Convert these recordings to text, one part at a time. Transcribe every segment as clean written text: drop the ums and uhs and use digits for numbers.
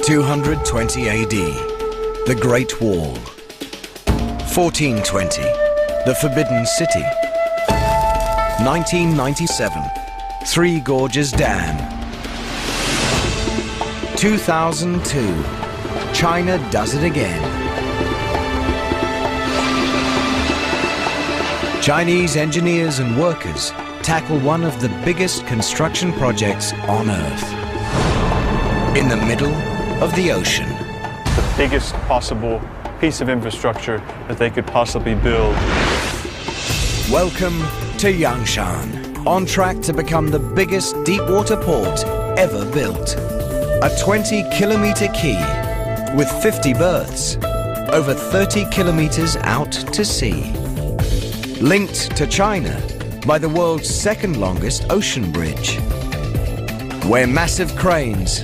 220 AD, the Great Wall. 1420, the Forbidden City. 1997, Three Gorges Dam. 2002, China does it again. Chinese engineers and workers tackle one of the biggest construction projects on Earth. In the middle of the ocean. The biggest possible piece of infrastructure that they could possibly build. Welcome to Yangshan, on track to become the biggest deep-water port ever built. A 20-kilometer quay with 50 berths, over 30 kilometers out to sea. Linked to China by the world's second longest ocean bridge, where massive cranes,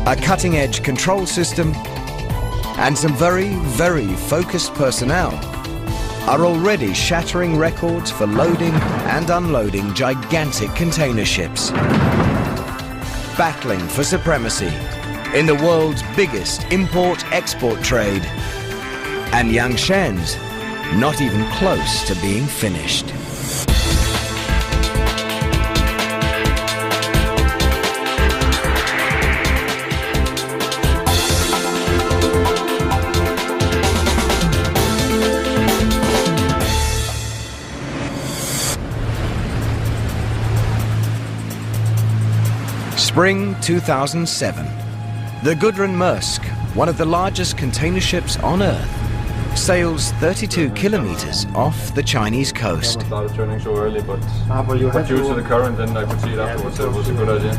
a cutting-edge control system, and some very, very focused personnel are already shattering records for loading and unloading gigantic container ships. Battling for supremacy in the world's biggest import-export trade. And Yangshan's not even close to being finished. Spring 2007. The Gudrun Maersk, one of the largest container ships on Earth, sails 32 kilometers off the Chinese coast. I started turning so early, but due to the current, then I could see it afterwards. It was a good idea.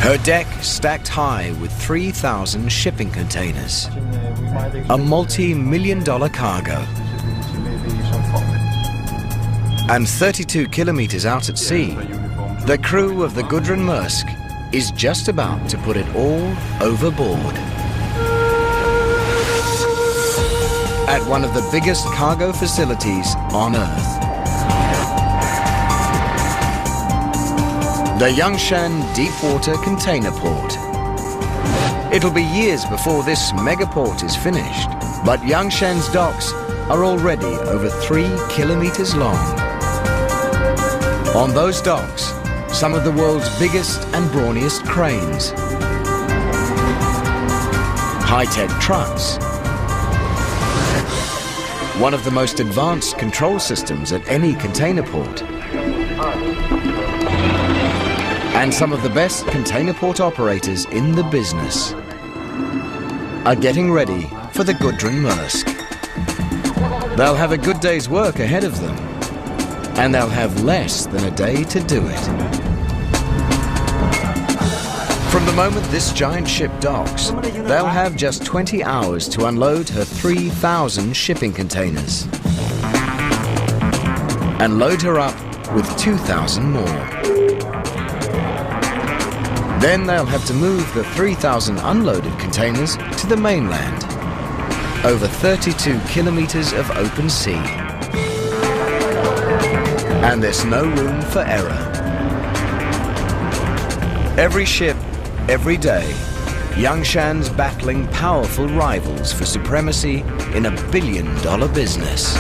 Her deck stacked high with 3,000 shipping containers. A multi-million-dollar cargo. And 32 kilometers out at sea, the crew of the Gudrun Maersk is just about to put it all overboard. At one of the biggest cargo facilities on Earth. The Yangshan Deepwater Container Port. It'll be years before this megaport is finished, but Yangshan's docks are already over 3 kilometers long. On those docks, some of the world's biggest and brawniest cranes, high-tech trucks, one of the most advanced control systems at any container port, and some of the best container port operators in the business are getting ready for the Gudrun Maersk. They'll have a good day's work ahead of them, and they'll have less than a day to do it. From the moment this giant ship docks, they'll have just 20 hours to unload her 3,000 shipping containers and load her up with 2,000 more. Then they'll have to move the 3,000 unloaded containers to the mainland, over 32 kilometers of open sea. And there's no room for error. Every ship, every day, Yangshan's battling powerful rivals for supremacy in a billion-dollar business.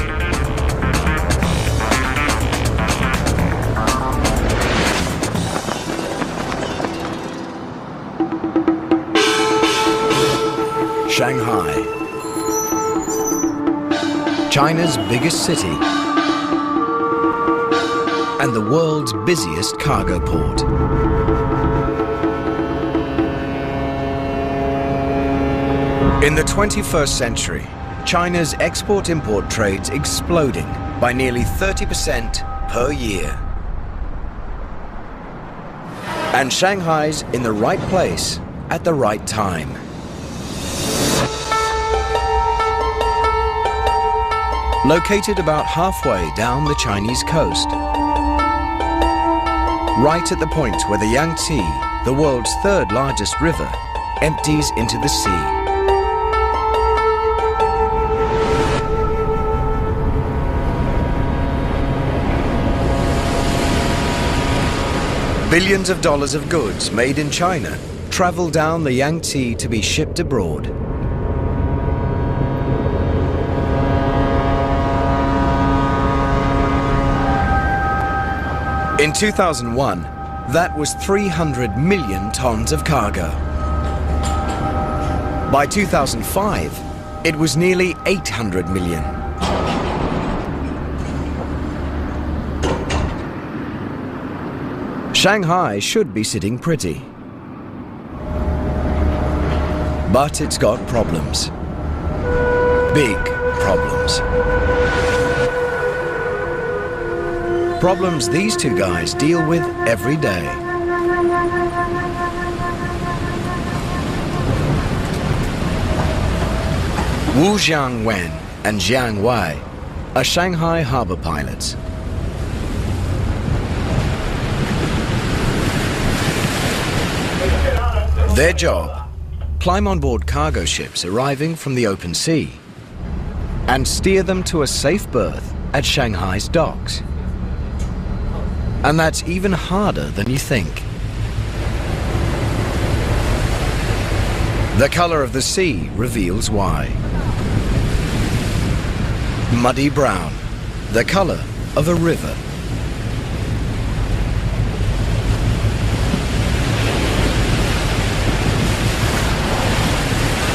Shanghai, China's biggest city and the world's busiest cargo port. In the 21st century, China's export-import trade's exploding by nearly 30% per year. And Shanghai's in the right place at the right time. Located about halfway down the Chinese coast, right at the point where the Yangtze, the world's third largest river, empties into the sea. Billions of dollars of goods made in China travel down the Yangtze to be shipped abroad. In 2001, that was 300 million tons of cargo. By 2005, it was nearly 800 million. Shanghai should be sitting pretty. But it's got problems. Big problems. Problems these two guys deal with every day. Wu Jiangwen and Jiang Wei are Shanghai harbor pilots. Their job: climb on board cargo ships arriving from the open sea and steer them to a safe berth at Shanghai's docks. And that's even harder than you think. The color of the sea reveals why. Muddy brown, the color of a river.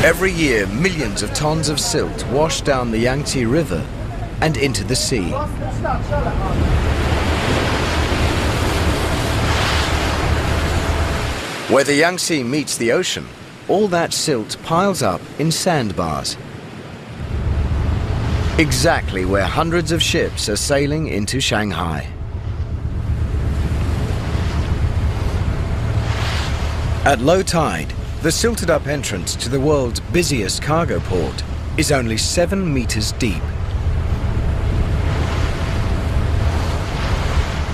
Every year, millions of tons of silt wash down the Yangtze River and into the sea. Where the Yangtze meets the ocean, all that silt piles up in sandbars. Exactly where hundreds of ships are sailing into Shanghai. At low tide, the silted-up entrance to the world's busiest cargo port is only 7 meters deep.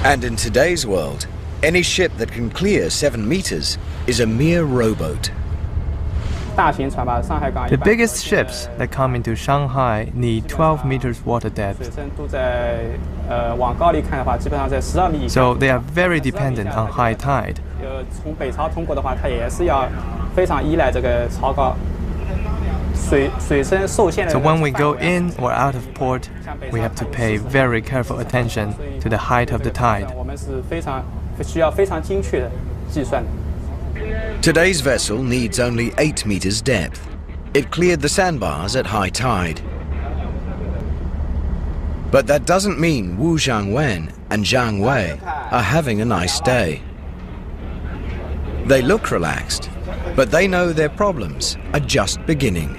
And in today's world, any ship that can clear 7 meters is a mere rowboat. The biggest ships that come into Shanghai need 12 meters water depth. So they are very dependent on high tide. So when we go in or out of port, we have to pay very careful attention to the height of the tide. Today's vessel needs only 8 meters depth. It cleared the sandbars at high tide. But that doesn't mean Wu Jiangwen and Jiang Wei are having a nice day. They look relaxed, but they know their problems are just beginning.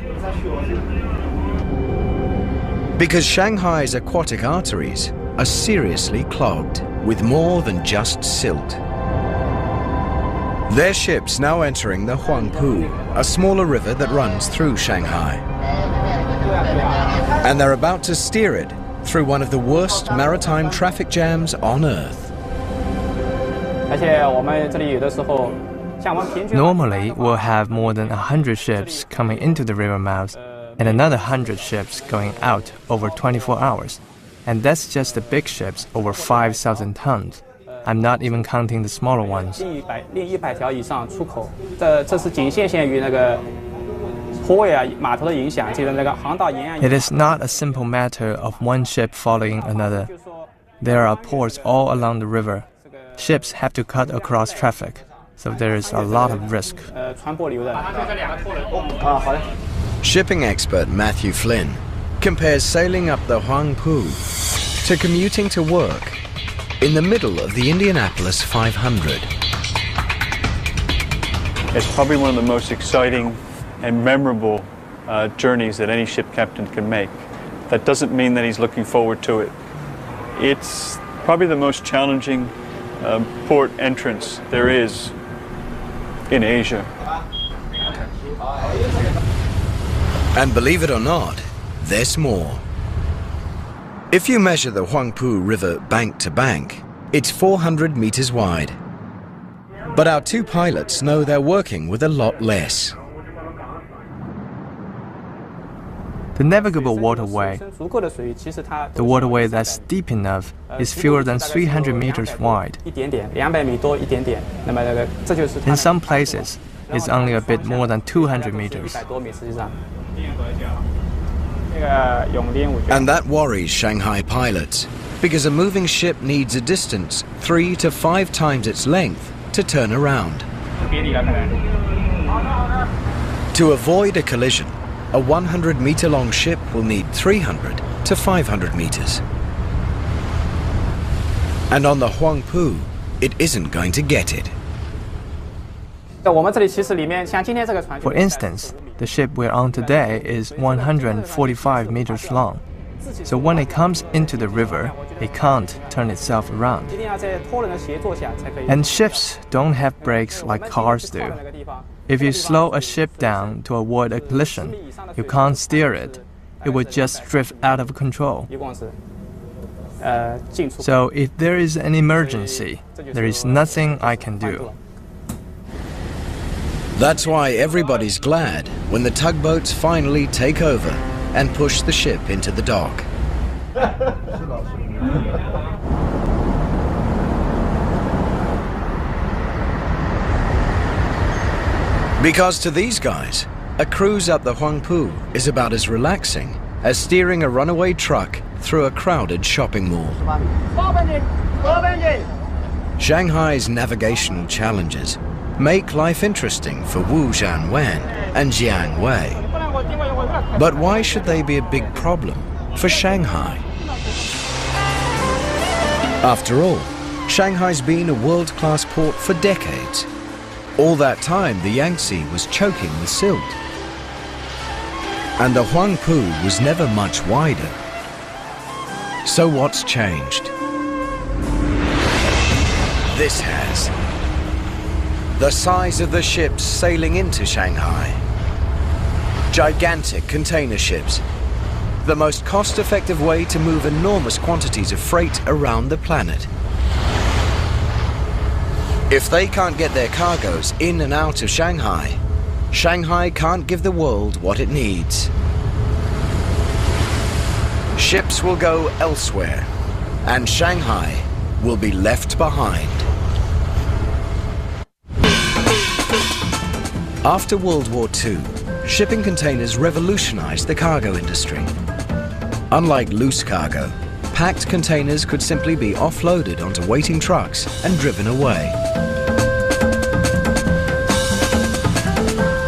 Because Shanghai's aquatic arteries are seriously clogged with more than just silt. Their ship's now entering the Huangpu, a smaller river that runs through Shanghai. And they're about to steer it through one of the worst maritime traffic jams on Earth. Normally, we'll have more than 100 ships coming into the river mouth and another 100 ships going out over 24 hours. And that's just the big ships over 5,000 tons. I'm not even counting the smaller ones. It is not a simple matter of one ship following another. There are ports all along the river. Ships have to cut across traffic, so there is a lot of risk. Shipping expert Matthew Flynn compares sailing up the Huangpu to commuting to work in the middle of the Indianapolis 500. It's probably one of the most exciting and memorable journeys that any ship captain can make. That doesn't mean that he's looking forward to it. It's probably the most challenging port entrance there is in Asia. And believe it or not, there's more. If you measure the Huangpu River bank to bank, it's 400 meters wide. But our two pilots know they're working with a lot less. The navigable waterway, the waterway that's deep enough, is fewer than 300 meters wide. In some places, is only a bit more than 200 meters. And that worries Shanghai pilots, because a moving ship needs a distance 3 to 5 times its length to turn around. To avoid a collision, a 100-meter-long ship will need 300 to 500 meters. And on the Huangpu, it isn't going to get it. For instance, the ship we're on today is 145 meters long. So when it comes into the river, it can't turn itself around. And ships don't have brakes like cars do. If you slow a ship down to avoid a collision, you can't steer it. It would just drift out of control. So if there is an emergency, there is nothing I can do. That's why everybody's glad when the tugboats finally take over and push the ship into the dock. Because to these guys, a cruise up the Huangpu is about as relaxing as steering a runaway truck through a crowded shopping mall. Shanghai's navigational challenges make life interesting for Wu Zhanwen and Jiang Wei. But why should they be a big problem for Shanghai? After all, Shanghai's been a world-class port for decades. All that time, the Yangtze was choking with silt. And the Huangpu was never much wider. So what's changed? This has. The size of the ships sailing into Shanghai. Gigantic container ships. The most cost-effective way to move enormous quantities of freight around the planet. If they can't get their cargoes in and out of Shanghai, Shanghai can't give the world what it needs. Ships will go elsewhere, and Shanghai will be left behind. After World War II, shipping containers revolutionized the cargo industry. Unlike loose cargo, packed containers could simply be offloaded onto waiting trucks and driven away.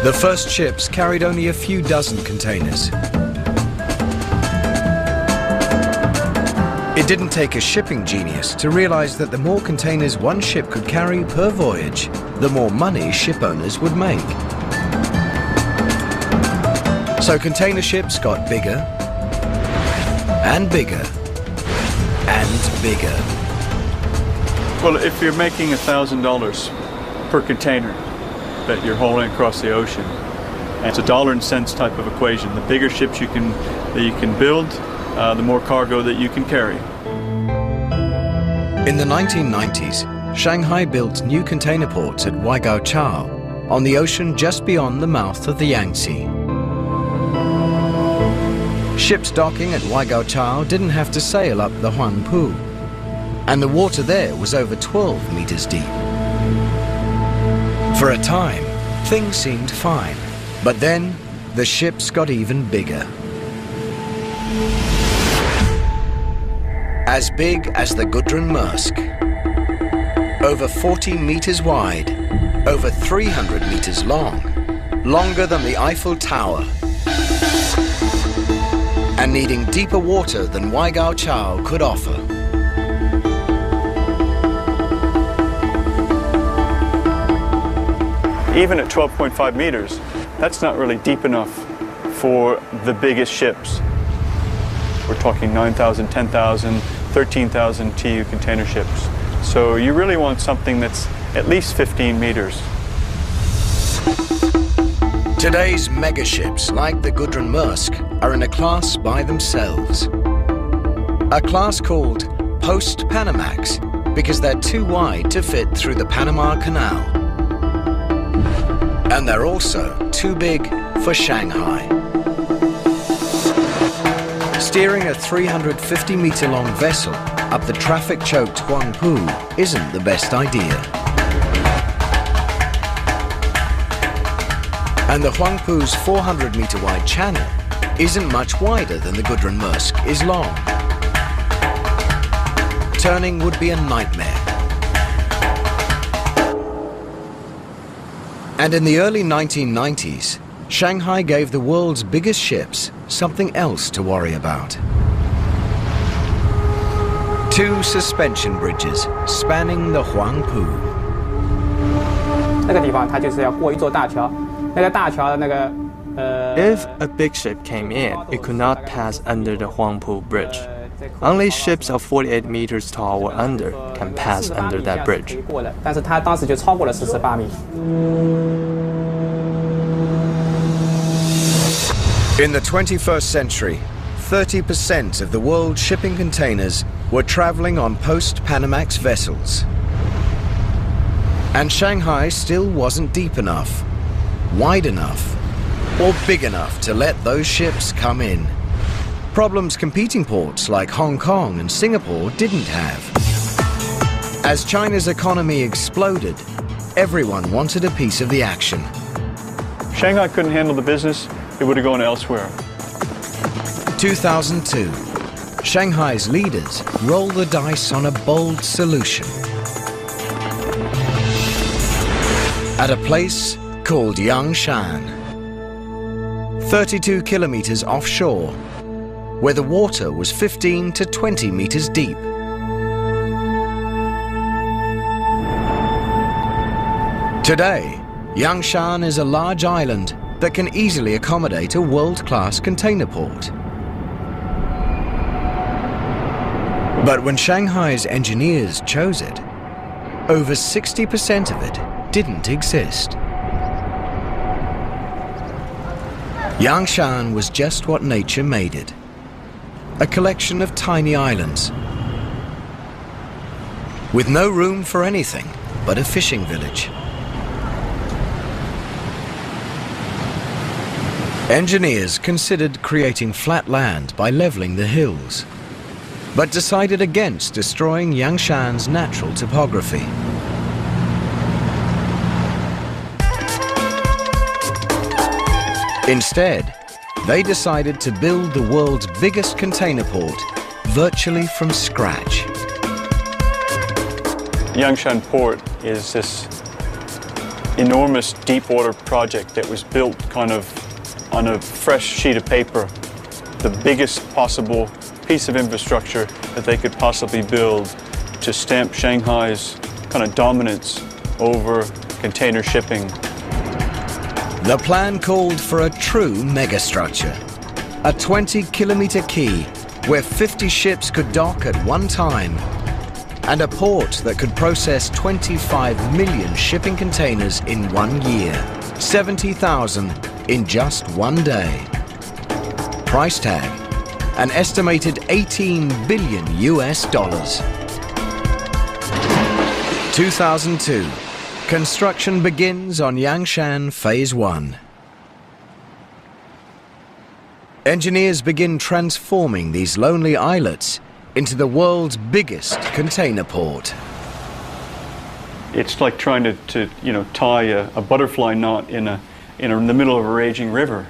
The first ships carried only a few dozen containers. It didn't take a shipping genius to realize that the more containers one ship could carry per voyage, the more money ship owners would make. So container ships got bigger and bigger and bigger. Well, if you're making $1,000 per container that you're hauling across the ocean, it's a dollar and cents type of equation. The bigger ships that you can build, the more cargo that you can carry. In the 1990s, Shanghai built new container ports at Waigaoqiao on the ocean just beyond the mouth of the Yangtze. Ships docking at Waigaoqiao didn't have to sail up the Huangpu, and the water there was over 12 meters deep. For a time, things seemed fine, but then the ships got even bigger. As big as the Gudrun Maersk, over 40 meters wide, over 300 meters long, longer than the Eiffel Tower, and needing deeper water than Waigaoqiao could offer. Even at 12.5 meters, that's not really deep enough for the biggest ships. We're talking 9,000, 10,000, 13,000 TEU container ships. So you really want something that's at least 15 meters. Today's megaships, like the Gudrun Maersk, are in a class by themselves. A class called Post-Panamax, because they're too wide to fit through the Panama Canal. And they're also too big for Shanghai. Steering a 350-meter-long vessel up the traffic-choked Huangpu isn't the best idea. And the Huangpu's 400-meter wide channel isn't much wider than the Gudrun Maersk is long. Turning would be a nightmare. And in the early 1990s, Shanghai gave the world's biggest ships something else to worry about. 2 suspension bridges spanning the Huangpu. 那个地方它就是要过一座大桥，那个大桥的那个 If a big ship came in, it could not pass under the Huangpu Bridge. Only ships of 48 meters tall or under can pass under that bridge. 但是它当时就超过了48米。 In the 21st century, 30% of the world's shipping containers were traveling on post-Panamax vessels. And Shanghai still wasn't deep enough, wide enough, or big enough to let those ships come in. Problems competing ports like Hong Kong and Singapore didn't have. As China's economy exploded, everyone wanted a piece of the action. Shanghai couldn't handle the business, it would have gone elsewhere. 2002, Shanghai's leaders rolled the dice on a bold solution. At a place called Yangshan, 32 kilometers offshore, where the water was 15 to 20 meters deep. Today, Yángshān is a large island that can easily accommodate a world-class container port. But when Shanghai's engineers chose it, over 60% of it didn't exist. Yangshan was just what nature made it, a collection of tiny islands, with no room for anything but a fishing village. Engineers considered creating flat land by leveling the hills, but decided against destroying Yangshan's natural topography. Instead, they decided to build the world's biggest container port virtually from scratch. Yangshan Port is this enormous deep water project that was built kind of on a fresh sheet of paper, the biggest possible piece of infrastructure that they could possibly build to stamp Shanghai's kind of dominance over container shipping. The plan called for a true megastructure, a 20-kilometer quay where 50 ships could dock at one time, and a port that could process 25 million shipping containers in 1 year, 70,000 in just one day. Price tag, an estimated 18 billion US dollars. 2002. Construction begins on Yangshan Phase 1. Engineers begin transforming these lonely islets into the world's biggest container port. It's like trying to tie a butterfly knot in the middle of a raging river.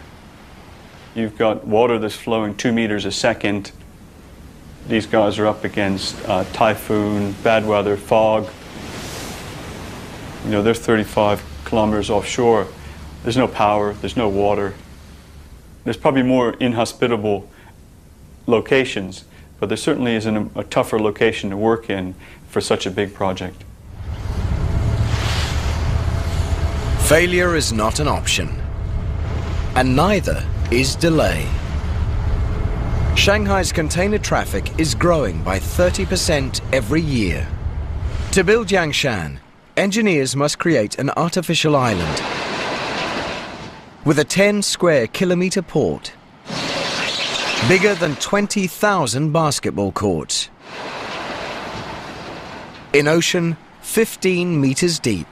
You've got water that's flowing 2 meters a second. These guys are up against typhoon, bad weather, fog. They're 35 kilometers offshore. There's no power, there's no water. There's probably more inhospitable locations, but there certainly isn't a tougher location to work in for such a big project. Failure is not an option, and neither is delay. Shanghai's container traffic is growing by 30% every year. To build Yangshan, engineers must create an artificial island with a 10 square kilometer port, bigger than 20,000 basketball courts, in ocean 15 meters deep.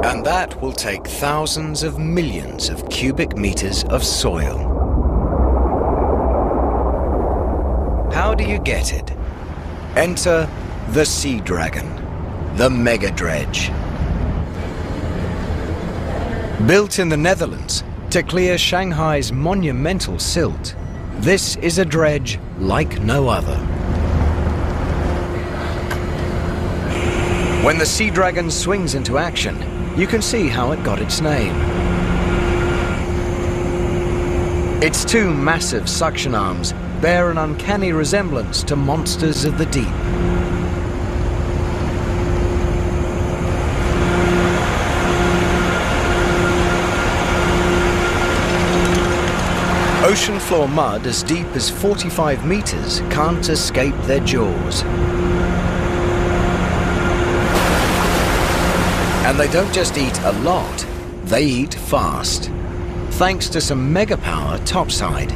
And that will take thousands of millions of cubic meters of soil. How do you get it? Enter the Sea Dragon, the mega dredge. Built in the Netherlands to clear Shanghai's monumental silt, this is a dredge like no other. When the Sea Dragon swings into action, you can see how it got its name. Its two massive suction arms bear an uncanny resemblance to monsters of the deep. Ocean floor mud as deep as 45 meters can't escape their jaws. And they don't just eat a lot, they eat fast, thanks to some mega power topside.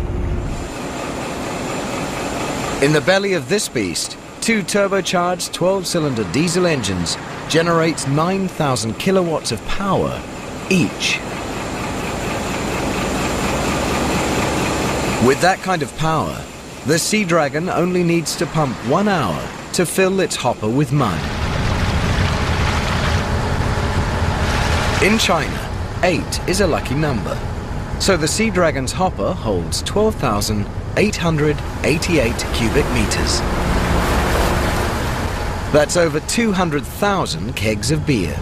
In the belly of this beast, two turbocharged 12-cylinder diesel engines generate 9,000 kilowatts of power each. With that kind of power, the Sea Dragon only needs to pump 1 hour to fill its hopper with mud. In China, 8 is a lucky number, so the Sea Dragon's hopper holds 12,888 cubic meters. That's over 200,000 kegs of beer.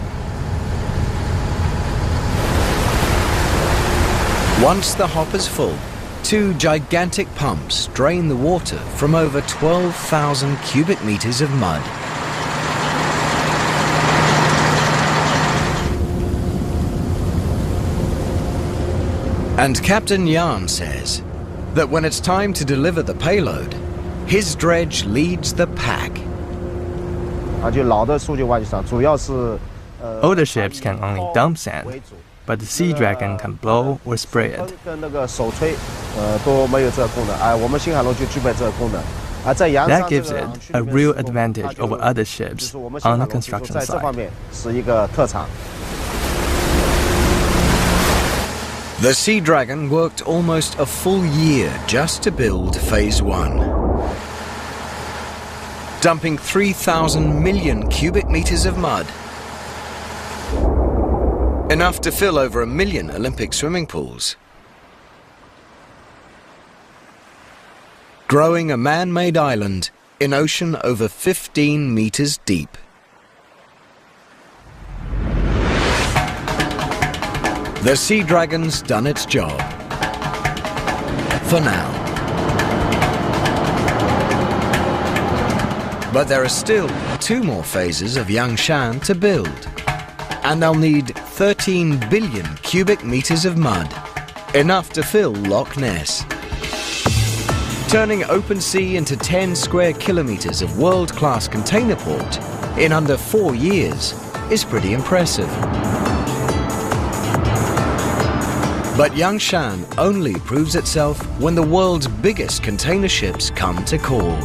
Once the hopper's full, two gigantic pumps drain the water from over 12,000 cubic meters of mud. And Captain Yángshān says that when it's time to deliver the payload, his dredge leads the pack. Older ships can only dump sand, but the Sea Dragon can blow or spray it. That gives it a real advantage over other ships on the construction site. The Sea Dragon worked almost a full year just to build Phase 1. Dumping 3,000 million cubic meters of mud. Enough to fill over 1 million Olympic swimming pools. Growing a man-made island in ocean over 15 meters deep. The Sea Dragon's done its job. For now. But there are still 2 more phases of Yángshān to build. And they'll need 13 billion cubic meters of mud. Enough to fill Loch Ness. Turning open sea into 10 square kilometers of world-class container port in under 4 years is pretty impressive. But Yángshān only proves itself when the world's biggest container ships come to call.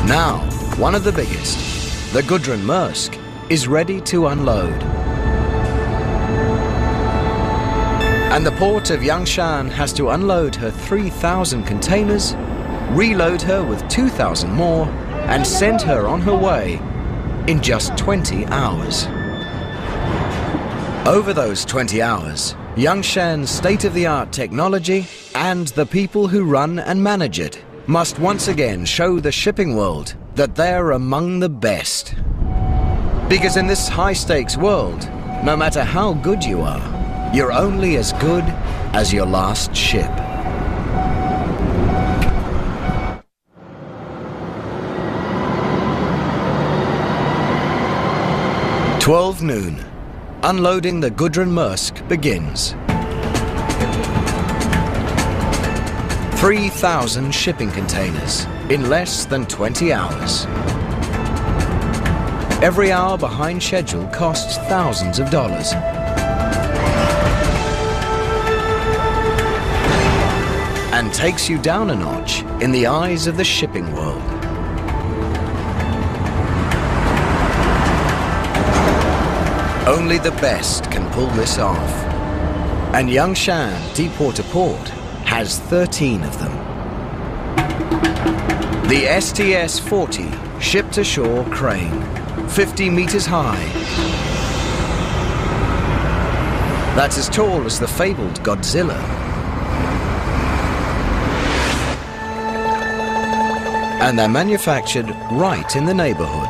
Now, one of the biggest, the Gudrun Maersk, is ready to unload. And the port of Yangshan has to unload her 3,000 containers, reload her with 2,000 more, and send her on her way in just 20 hours. Over those 20 hours, Yangshan's state-of-the-art technology and the people who run and manage it must once again show the shipping world that they're among the best. Because in this high-stakes world, no matter how good you are, you're only as good as your last ship. noon. Unloading the Gudrun Maersk begins. 3,000 shipping containers in less than 20 hours. Every hour behind schedule costs thousands of dollars. And takes you down a notch in the eyes of the shipping world. Only the best can pull this off. And Yangshan Deepwater Port has 13 of them. The STS-40 ship-to-shore crane, 50 meters high. That's as tall as the fabled Godzilla. And they're manufactured right in the neighborhood,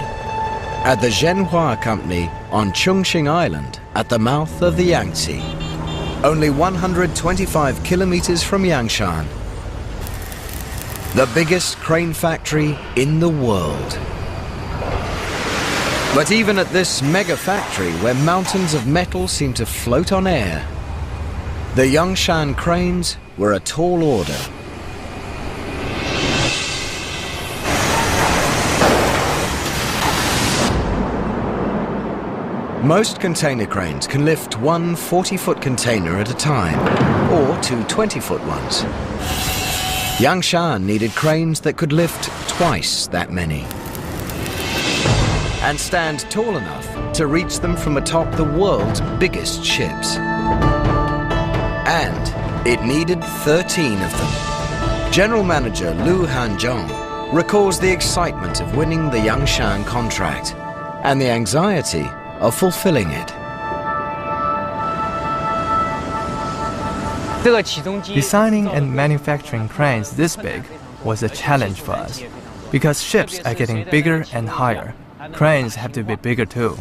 at the Zhenhua Company on Chongqing Island at the mouth of the Yangtze, only 125 kilometers from Yangshan, the biggest crane factory in the world. But even at this mega factory, where mountains of metal seem to float on air, the Yangshan cranes were a tall order. Most container cranes can lift one 40-foot container at a time, or two 20-foot ones. Yangshan needed cranes that could lift twice that many, and stand tall enough to reach them from atop the world's biggest ships. And it needed 13 of them. General Manager Lu Hanzhong recalls the excitement of winning the Yangshan contract and the anxiety of fulfilling it. Designing and manufacturing cranes this big was a challenge for us, because ships are getting bigger and higher. Cranes have to be bigger too.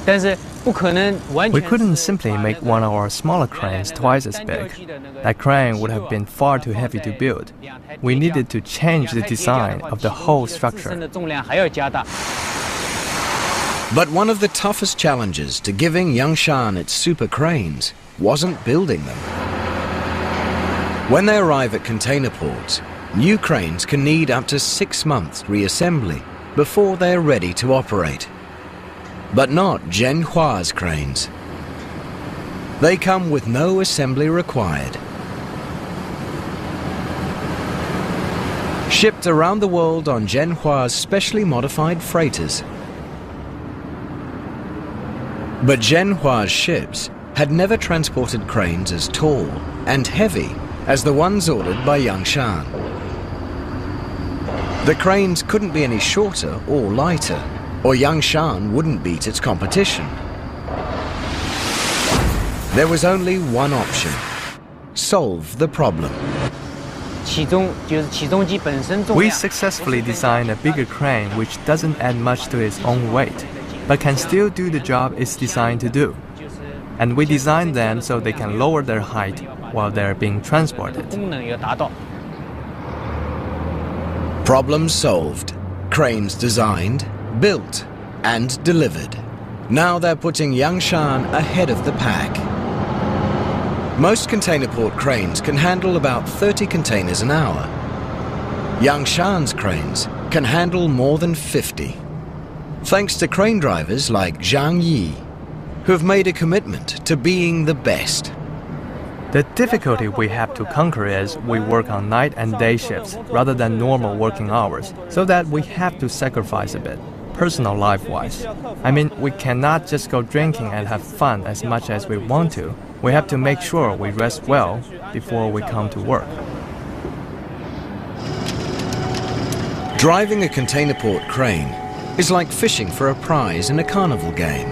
We couldn't simply make one of our smaller cranes twice as big. That crane would have been far too heavy to build. We needed to change the design of the whole structure. But one of the toughest challenges to giving Yangshan its super cranes wasn't building them. When they arrive at container ports, new cranes can need up to 6 months reassembly before they are ready to operate. But not Zhenhua's cranes. They come with no assembly required. Shipped around the world on Zhenhua's specially modified freighters. But Zhenhua's ships had never transported cranes as tall and heavy as the ones ordered by Yangshan. The cranes couldn't be any shorter or lighter, or Yangshan wouldn't beat its competition. There was only one option: solve the problem. We successfully designed a bigger crane which doesn't add much to its own weight, but can still do the job it's designed to do. And we designed them so they can lower their height while they're being transported. Problem solved. Cranes designed, built, and delivered. Now they're putting Yangshan ahead of the pack. Most container port cranes can handle about 30 containers an hour. Yangshan's cranes can handle more than 50. Thanks to crane drivers like Zhang Yi, who have made a commitment to being the best. The difficulty we have to conquer is we work on night and day shifts rather than normal working hours, so that we have to sacrifice a bit, personal life-wise. I mean, we cannot just go drinking and have fun as much as we want to. We have to make sure we rest well before we come to work. Driving a container port crane is like fishing for a prize in a carnival game.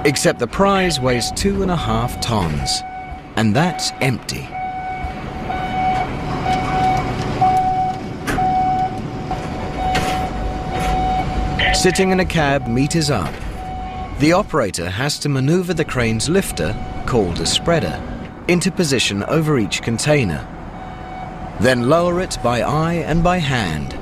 Except the prize weighs 2.5 tons, and that's empty. Sitting in a cab meters up, the operator has to maneuver the crane's lifter, called a spreader, into position over each container, then lower it by eye and by hand.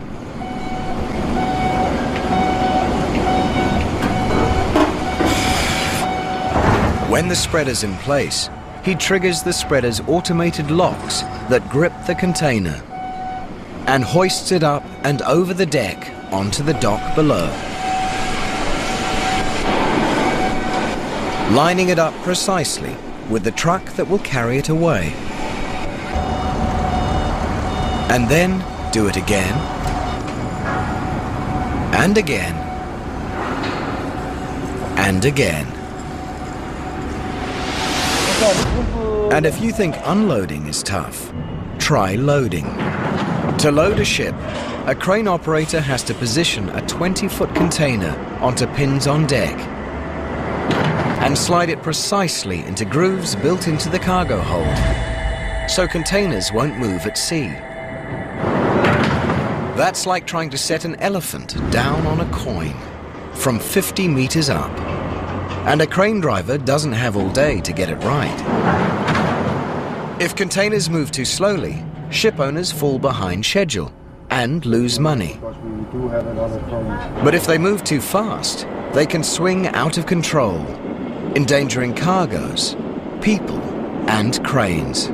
When the spreader's in place, he triggers the spreader's automated locks that grip the container and hoists it up and over the deck onto the dock below, lining it up precisely with the truck that will carry it away. And then do it again, and again, and again. And if you think unloading is tough, try loading. To load a ship, a crane operator has to position a 20-foot container onto pins on deck. and slide it precisely into grooves built into the cargo hold, so containers won't move at sea. That's like trying to set an elephant down on a coin from 50 meters up. And a crane driver doesn't have all day to get it right. If containers move too slowly, ship owners fall behind schedule and lose money. But if they move too fast, they can swing out of control, endangering cargoes, people, and cranes.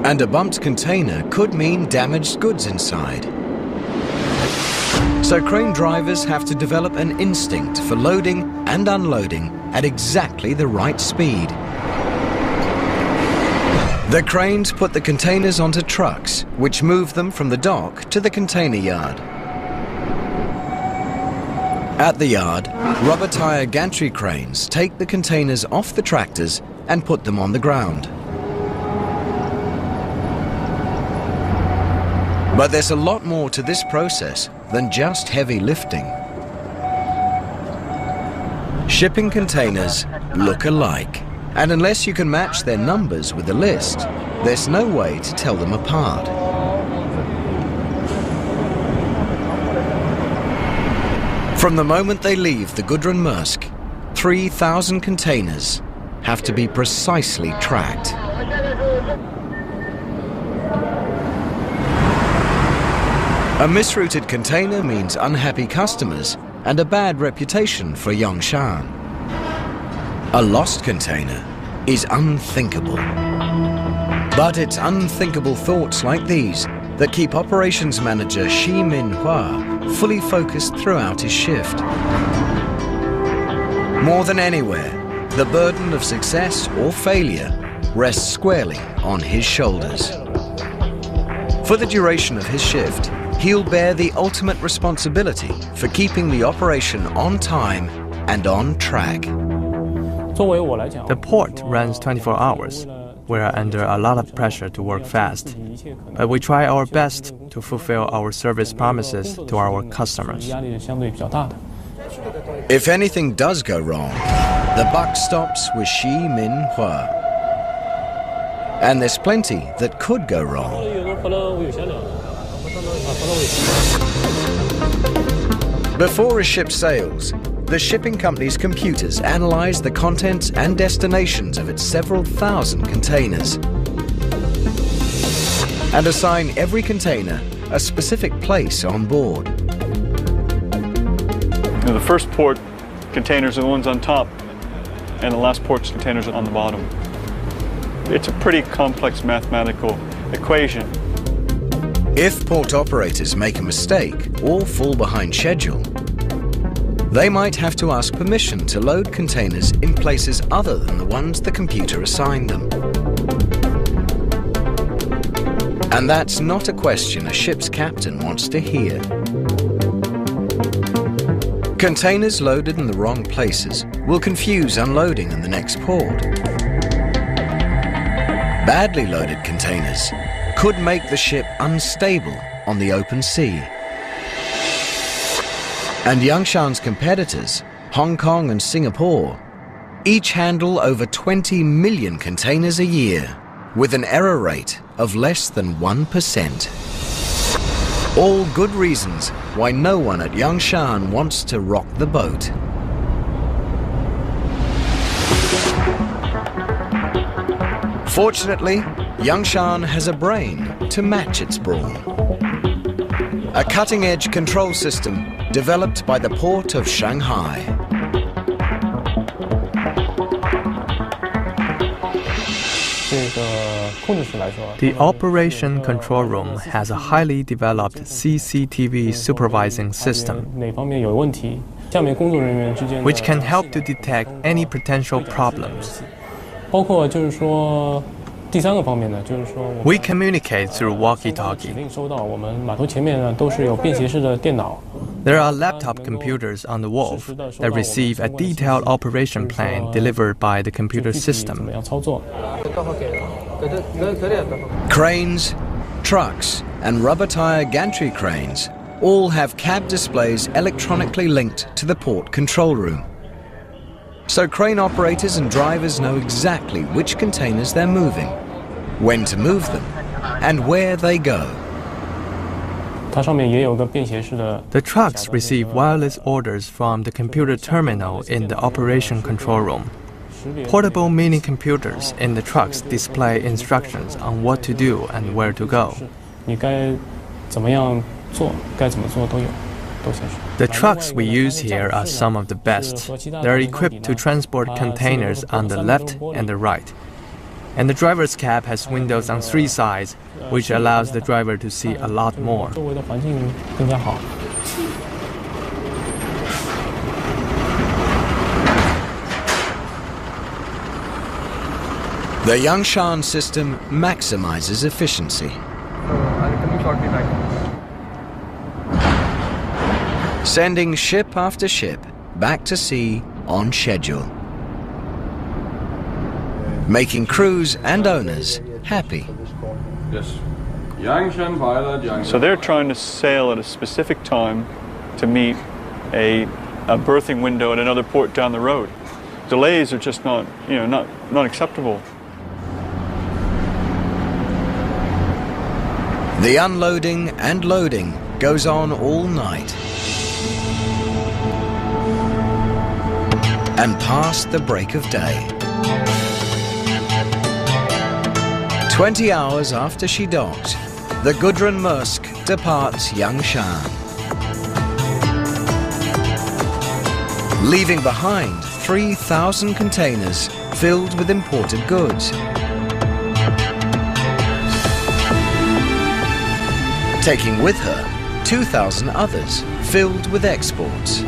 And a bumped container could mean damaged goods inside. So crane drivers have to develop an instinct for loading and unloading at exactly the right speed. The cranes put the containers onto trucks, which move them from the dock to the container yard. At the yard, rubber tire gantry cranes take the containers off the tractors and put them on the ground. But there's a lot more to this process than just heavy lifting. Shipping containers look alike, and unless you can match their numbers with the list, there's no way to tell them apart. From the moment they leave the Gudrun Maersk, 3,000 containers have to be precisely tracked. A misrouted container means unhappy customers and a bad reputation for Yangshan. A lost container is unthinkable. But it's unthinkable thoughts like these that keep operations manager Shi Min-hua fully focused throughout his shift. More than anywhere, the burden of success or failure rests squarely on his shoulders. For the duration of his shift, he'll bear the ultimate responsibility for keeping the operation on time and on track. The port runs 24 hours. We are under a lot of pressure to work fast, but we try our best to fulfill our service promises to our customers. If anything does go wrong, the buck stops with Shi Min-hua. And there's plenty that could go wrong. Before a ship sails, the shipping company's computers analyze the contents and destinations of its several thousand containers and assign every container a specific place on board. The first port containers are the ones on top, and the last port's containers are on the bottom. It's a pretty complex mathematical equation. If port operators make a mistake or fall behind schedule, they might have to ask permission to load containers in places other than the ones the computer assigned them. And that's not a question a ship's captain wants to hear. Containers loaded in the wrong places will confuse unloading in the next port. Badly loaded containers could make the ship unstable on the open sea. And Yangshan's competitors, Hong Kong and Singapore, each handle over 20 million containers a year with an error rate of less than 1%. All good reasons why no one at Yángshān wants to rock the boat. Fortunately, Yangshan has a brain to match its brawn. A cutting-edge control system developed by the port of Shanghai. The operation control room has a highly developed CCTV supervising system, which can help to detect any potential problems. We communicate through walkie-talkie. There are laptop computers on the wharf that receive a detailed operation plan delivered by the computer system. Cranes, trucks, and rubber tire gantry cranes all have cab displays electronically linked to the port control room. So crane operators and drivers know exactly which containers they're moving, when to move them, and where they go. The trucks receive wireless orders from the computer terminal in the operation control room. Portable mini computers in the trucks display instructions on what to do and where to go. The trucks we use here are some of the best. They're equipped to transport containers on the left and the right. And the driver's cab has windows on 3 sides, which allows the driver to see a lot more. The Yangshan system maximizes efficiency. Sending ship after ship back to sea on schedule. Making crews and owners happy. So they're trying to sail at a specific time to meet a berthing window at another port down the road. Delays are just not acceptable. The unloading and loading goes on all night. And past the break of day. 20 hours after she docked, the Gudrun Maersk departs Yangshan, leaving behind 3,000 containers filled with imported goods. Taking with her 2,000 others filled with exports.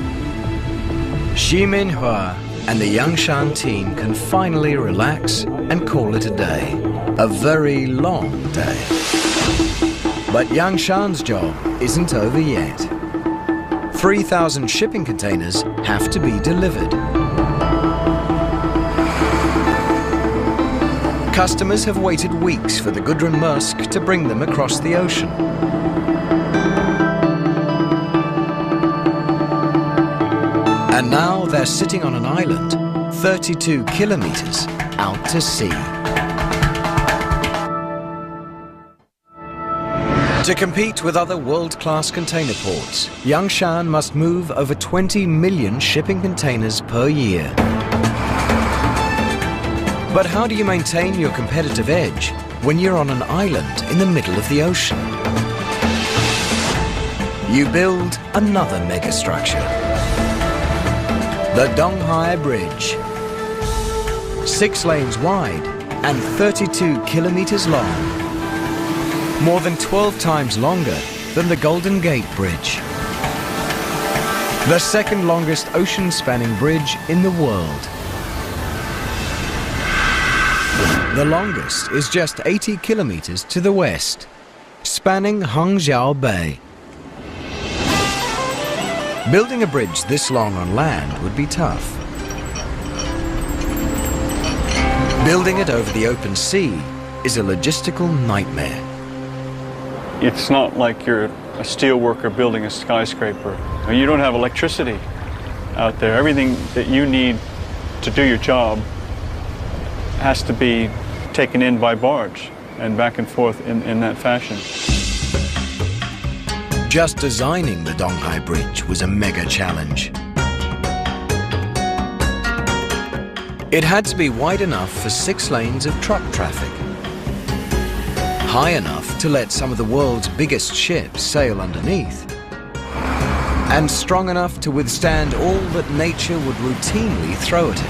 Shēnshuǐ and the Yangshan team can finally relax and call it a day. A very long day. But Yangshan's job isn't over yet. 3,000 shipping containers have to be delivered. Customers have waited weeks for the Gudrun Maersk to bring them across the ocean. And now they're sitting on an island 32 kilometers out to sea. To compete with other world-class container ports, Yangshan must move over 20 million shipping containers per year. But how do you maintain your competitive edge when you're on an island in the middle of the ocean? You build another megastructure. The Donghai Bridge. 6 lanes wide and 32 kilometers long. More than 12 times longer than the Golden Gate Bridge. The second longest ocean-spanning bridge in the world. The longest is just 80 kilometers to the west, spanning Hangzhou Bay. Building a bridge this long on land would be tough. Building it over the open sea is a logistical nightmare. It's not like you're a steel worker building a skyscraper. You don't have electricity out there. Everything that you need to do your job has to be taken in by barge and back and forth in that fashion. Just designing the Donghai Bridge was a mega challenge. It had to be wide enough for 6 lanes of truck traffic, high enough to let some of the world's biggest ships sail underneath, and strong enough to withstand all that nature would routinely throw at it.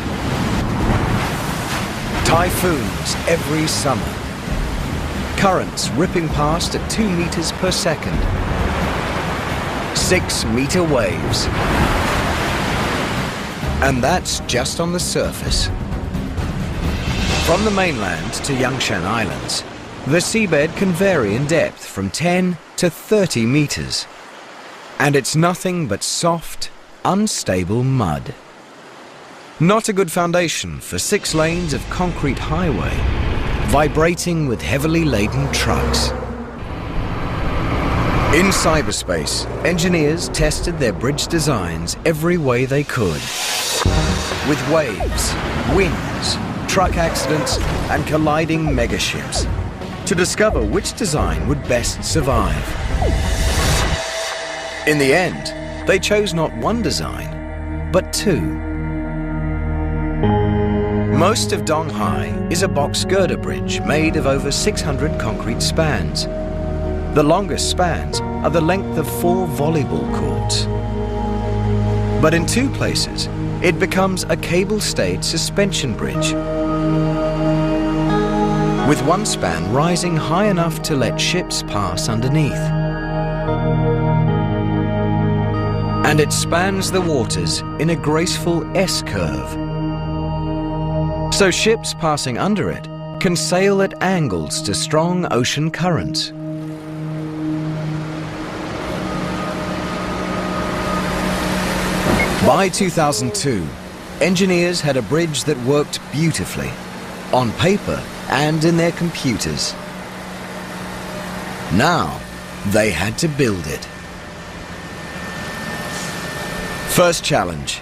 Typhoons every summer, currents ripping past at 2 meters per second, 6-meter waves. And that's just on the surface. From the mainland to Yangshan Islands, the seabed can vary in depth from 10 to 30 meters. And it's nothing but soft, unstable mud. Not a good foundation for 6 lanes of concrete highway, vibrating with heavily laden trucks. In cyberspace, engineers tested their bridge designs every way they could. with waves, winds, truck accidents, and colliding megaships to discover which design would best survive. In the end, they chose not one design, but two. Most of Donghai is a box girder bridge made of over 600 concrete spans. The longest spans are the length of 4 volleyball courts. But in 2 places, it becomes a cable-stayed suspension bridge, with one span rising high enough to let ships pass underneath. And it spans the waters in a graceful S-curve, so ships passing under it can sail at angles to strong ocean currents. By 2002, engineers had a bridge that worked beautifully, on paper and in their computers. Now, they had to build it. First challenge: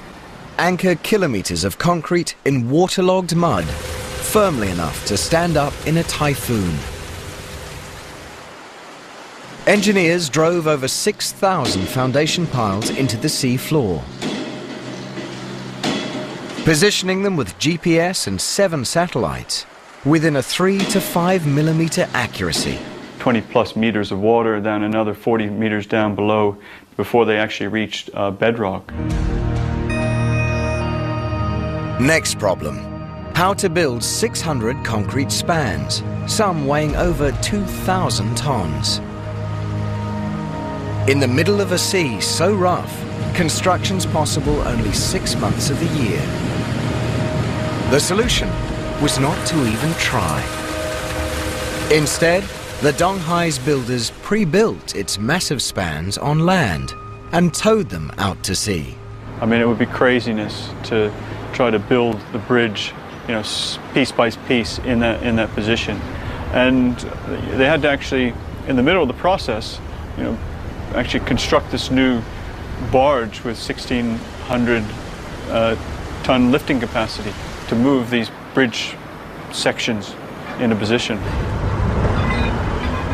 anchor kilometers of concrete in waterlogged mud, firmly enough to stand up in a typhoon. Engineers drove over 6,000 foundation piles into the sea floor, positioning them with GPS and 7 satellites within a 3 to 5 millimeter accuracy. 20 plus meters of water, then another 40 meters down below before they actually reached bedrock. Next problem: how to build 600 concrete spans, some weighing over 2,000 tons. In the middle of a sea so rough, construction's possible only 6 months of the year. The solution was not to even try. Instead, the Donghai's builders pre-built its massive spans on land and towed them out to sea. I mean, it would be craziness to try to build the bridge, you know, piece by piece in that position. And they had to actually, in the middle of the process, you know, actually construct this new barge with 1,600 ton lifting capacity to move these bridge sections into position.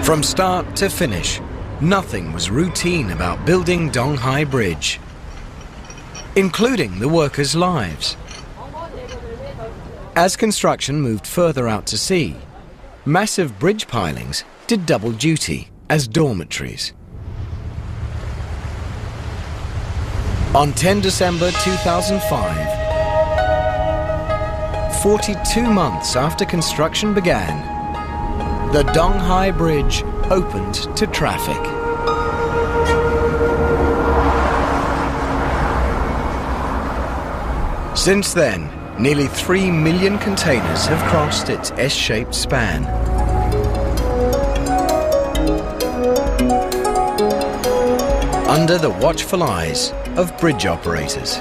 From start to finish, nothing was routine about building Donghai Bridge, including the workers' lives. As construction moved further out to sea, massive bridge pilings did double duty as dormitories. On 10 December 2005, 42 months after construction began, the Donghai Bridge opened to traffic. Since then, nearly 3 million containers have crossed its S-shaped span. Under the watchful eyes of bridge operators.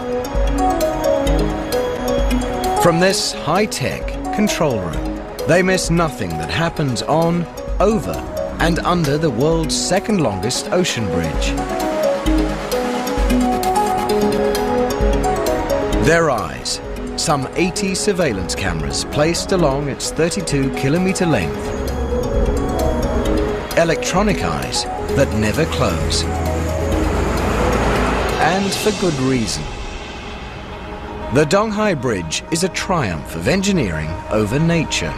From this high-tech control room, they miss nothing that happens on, over, and under the world's second longest ocean bridge. Their eyes, some 80 surveillance cameras placed along its 32-kilometer length. Electronic eyes that never close. And for good reason. The Donghai Bridge is a triumph of engineering over nature.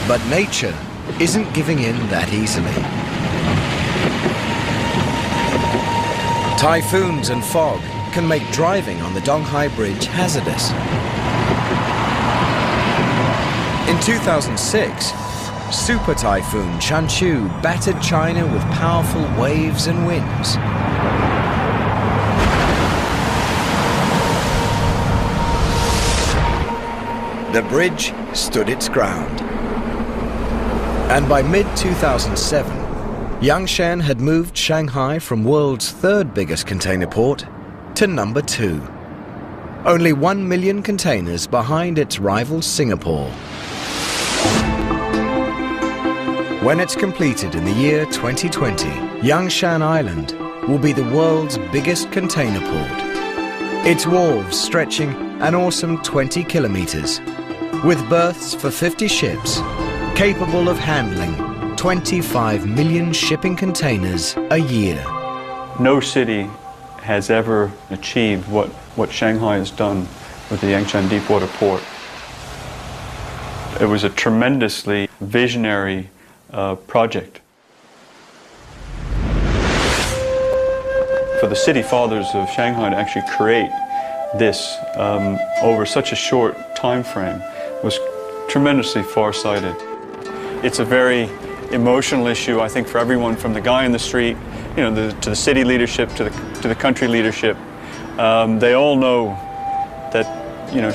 But nature isn't giving in that easily. Typhoons and fog can make driving on the Donghai Bridge hazardous. In 2006, Super Typhoon Shēnshuǐ battered China with powerful waves and winds. The bridge stood its ground. And by mid-2007, Yangshan had moved Shanghai from world's 3rd biggest container port to number 2. Only 1 million containers behind its rival Singapore. When it's completed in the year 2020, Yangshan Island will be the world's biggest container port. Its wharves stretching an awesome 20 kilometers, with berths for 50 ships, capable of handling 25 million shipping containers a year. No city has ever achieved what Shanghai has done with the Yangshan deepwater port. It was a tremendously visionary project. For the city fathers of Shanghai to actually create this over such a short time frame was tremendously far-sighted. It's a very emotional issue, I think, for everyone, from the guy in the street, to the city leadership, to the country leadership. They all know that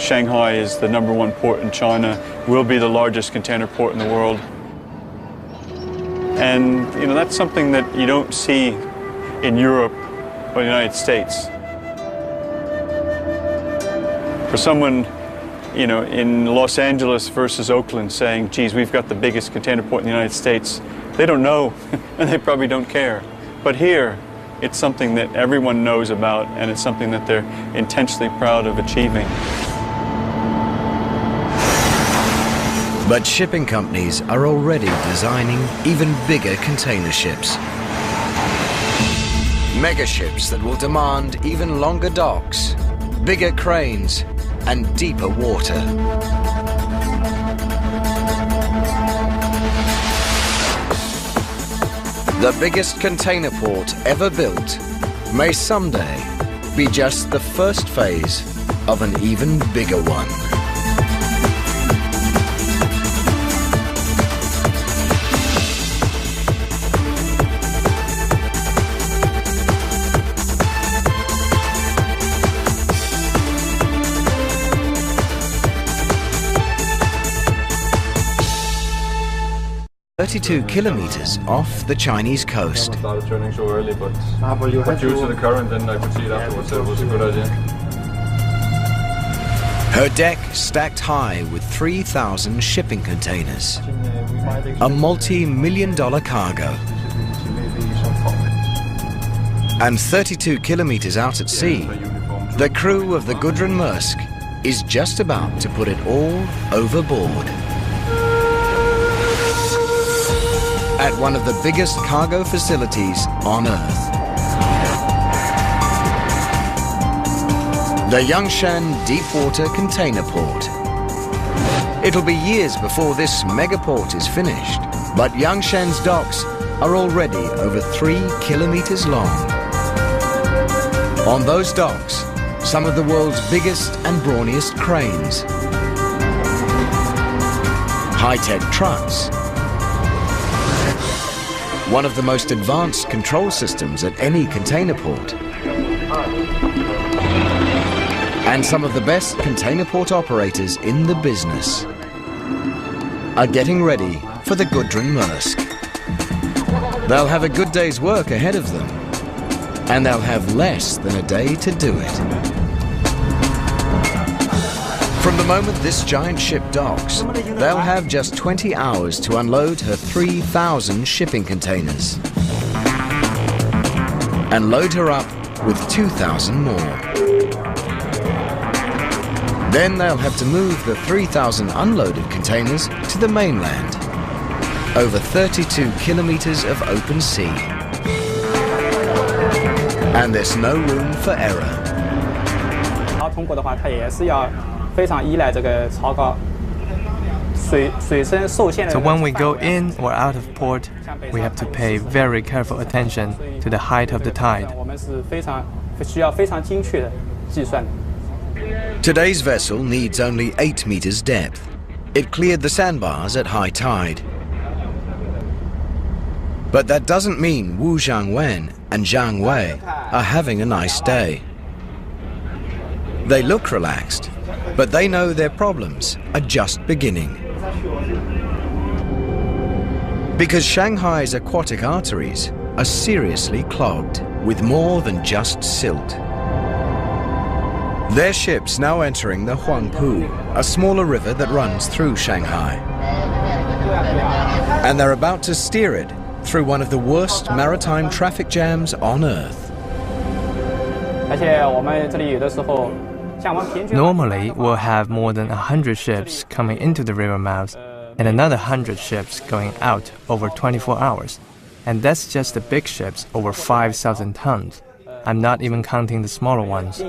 Shanghai is the #1 port in China, will be the largest container port in the world. And that's something that you don't see in Europe or the United States. For someone, in Los Angeles versus Oakland saying, geez, we've got the biggest container port in the United States, they don't know, and they probably don't care. But here, it's something that everyone knows about, and it's something that they're intensely proud of achieving. But shipping companies are already designing even bigger container ships. Mega ships that will demand even longer docks, bigger cranes, and deeper water. The biggest container port ever built may someday be just the first phase of an even bigger one. ...32 kilometers off the Chinese coast. I started turning so early, but due to the current, then I could see it afterwards, so it was a good idea. Her deck stacked high with 3,000 shipping containers. A multi-million-dollar cargo. And 32 kilometers out at sea, the crew of the Gudrun Maersk is just about to put it all overboard. At one of the biggest cargo facilities on Earth. The Yangshan Deepwater Container Port. It'll be years before this megaport is finished, but Yangshan's docks are already over 3 kilometers long. On those docks, some of the world's biggest and brawniest cranes, high-tech trucks, one of the most advanced control systems at any container port, and some of the best container port operators in the business are getting ready for the Gudrun Maersk. They'll have a good day's work ahead of them, and they'll have less than a day to do it. From the moment this giant ship docks, they'll have just 20 hours to unload her 3,000 shipping containers and load her up with 2,000 more. Then they'll have to move the 3,000 unloaded containers to the mainland, over 32 kilometers of open sea. And there's no room for error. So when we go in or out of port, we have to pay very careful attention to the height of the tide. Today's vessel needs only 8 meters depth. It cleared the sandbars at high tide. But that doesn't mean Wu Zhangwen and Zhang Wei are having a nice day. They look relaxed, but they know their problems are just beginning. Because Shanghai's aquatic arteries are seriously clogged with more than just silt. Their ship's now entering the Huangpu, a smaller river that runs through Shanghai. And they're about to steer it through one of the worst maritime traffic jams on Earth. 而且我们这里有的时候，像我们平均 Normally, we'll have more than 100 ships coming into the river mouths and another 100 ships going out over 24 hours. And that's just the big ships over 5,000 tons. I'm not even counting the smaller ones.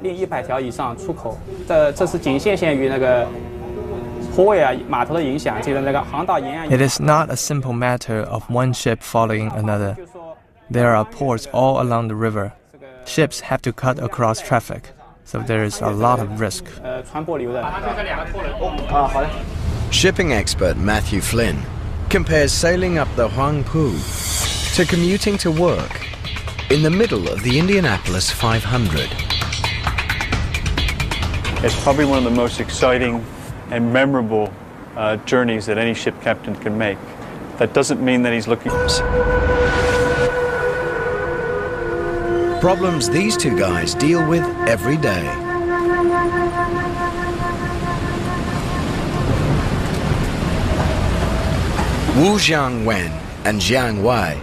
另100条以上出口，这是仅限于那个泊位啊码头的影响，这个那个航道沿岸。 It is not a simple matter of one ship following another. There are ports all along the river. Ships have to cut across traffic, so there is a lot of risk. 船舶流的。好的。 Shipping expert Matthew Flynn compares sailing up the Huangpu to commuting to work in the middle of the Indianapolis 500. It's probably one of the most exciting and memorable journeys that any ship captain can make. That doesn't mean that he's looking... Problems these two guys deal with every day. Wu Jiangwen and Jiang Wei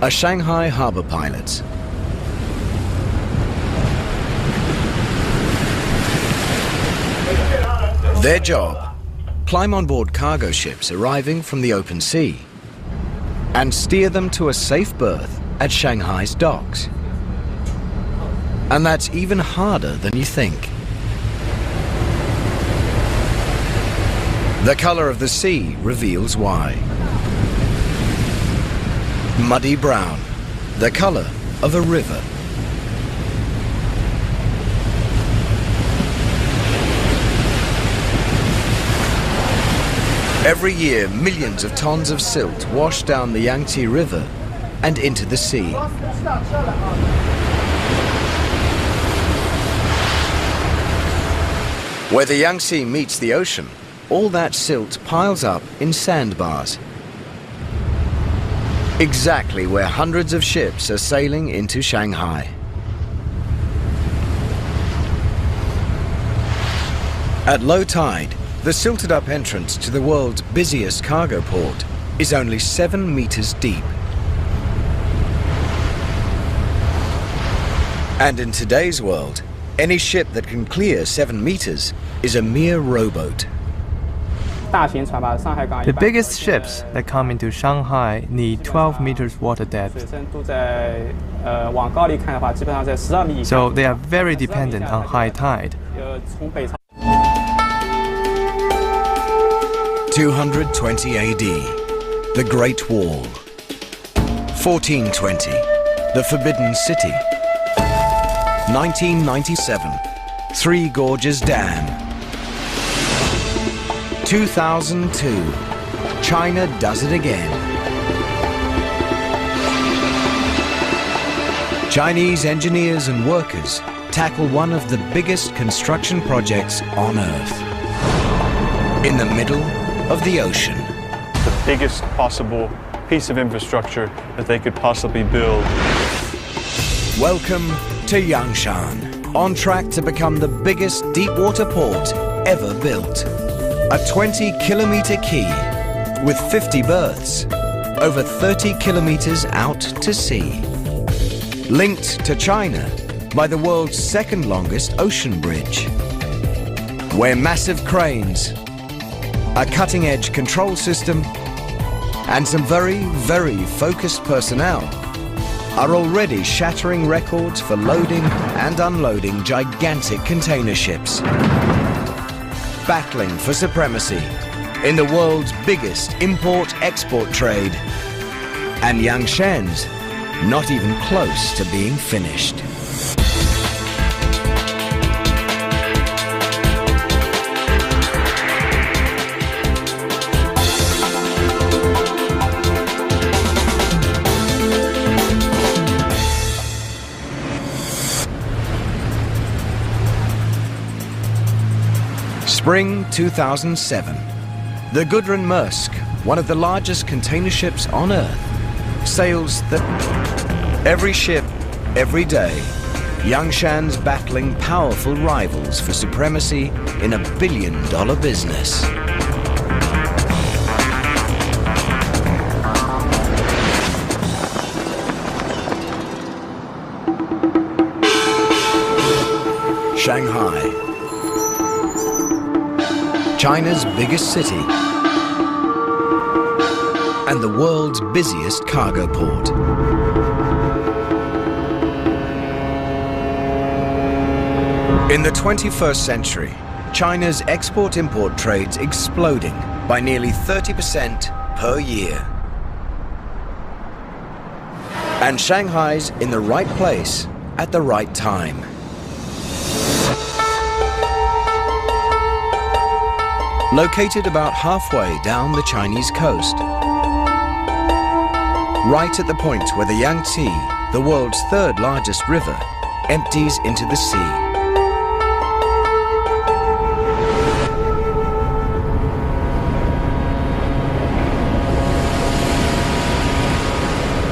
are Shanghai harbor pilots. Their job, climb on board cargo ships arriving from the open sea and steer them to a safe berth at Shanghai's docks. And that's even harder than you think. The color of the sea reveals why. Muddy brown, the color of a river. Every year, millions of tons of silt wash down the Yangtze River and into the sea. Where the Yangtze meets the ocean, all that silt piles up in sandbars. Exactly where hundreds of ships are sailing into Shanghai. At low tide, the silted-up entrance to the world's busiest cargo port is only 7 meters deep. And in today's world, any ship that can clear 7 meters is a mere rowboat. The biggest ships that come into Shanghai need 12 meters water depth. So they are very dependent on high tide. 220 AD, the Great Wall. 1420, the Forbidden City. 1997, Three Gorges Dam. 2002, China does it again. Chinese engineers and workers tackle one of the biggest construction projects on Earth. In the middle of the ocean. The biggest possible piece of infrastructure that they could possibly build. Welcome to Yangshan, on track to become the biggest deep-water port ever built. A 20-kilometer quay with 50 berths, over 30 kilometers out to sea. Linked to China by the world's second-longest ocean bridge, where massive cranes, a cutting-edge control system, and some very, very focused personnel are already shattering records for loading and unloading gigantic container ships. Battling for supremacy in the world's biggest import-export trade. And Yangshan's not even close to being finished. Spring 2007. The Gudrun Maersk, one of the largest container ships on Earth, sails the... Every ship, every day, Yangshan's battling powerful rivals for supremacy in a billion-dollar business. Shanghai, China's biggest city and the world's busiest cargo port. In the 21st century, China's export-import trade's exploding by nearly 30% per year. And Shanghai's in the right place at the right time. Located about halfway down the Chinese coast, right at the point where the Yangtze, the world's third largest river, empties into the sea.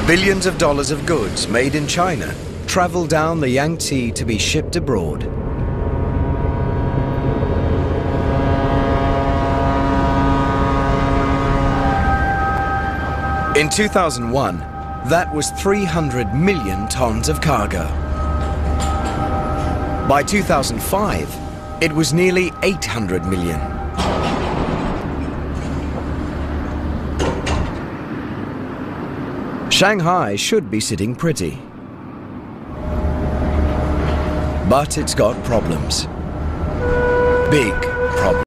Billions of dollars of goods made in China travel down the Yangtze to be shipped abroad. In 2001, that was 300 million tons of cargo. By 2005, it was nearly 800 million. Shanghai should be sitting pretty. But it's got problems. Big problems.